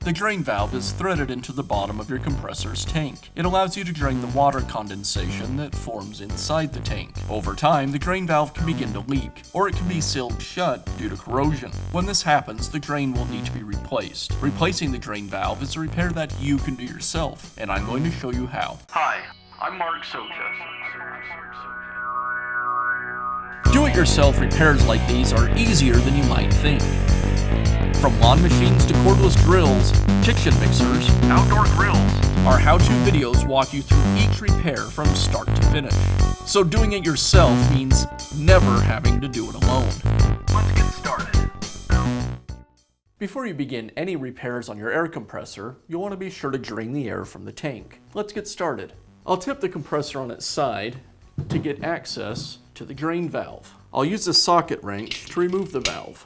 The drain valve is threaded into the bottom of your compressor's tank. It allows you to drain the water condensation that forms inside the tank. Over time, the drain valve can begin to leak, or it can be sealed shut due to corrosion. When this happens, the drain will need to be replaced. Replacing the drain valve is a repair that you can do yourself, and I'm going to show you how. Hi, I'm Mark Socha. Do-it-yourself repairs like these are easier than you might think. From lawn machines to cordless drills, kitchen mixers, Outdoor grills. our how-to videos walk you through each repair from start to finish. So doing it yourself means never having to do it alone. Let's get started. Before you begin any repairs on your air compressor, you'll want to be sure to drain the air from the tank. Let's get started. I'll tip the compressor on its side to get access to the drain valve. I'll use a socket wrench to remove the valve.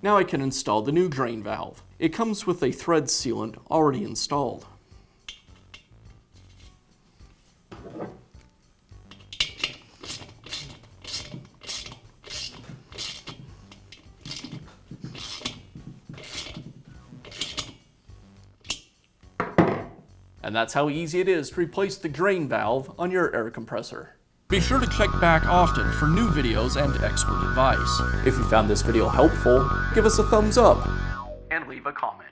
Now I can install the new drain valve. It comes with a thread sealant already installed. And that's how easy it is to replace the drain valve on your air compressor. Be sure to check back often for new videos and expert advice. If you found this video helpful, give us a thumbs up And leave a comment.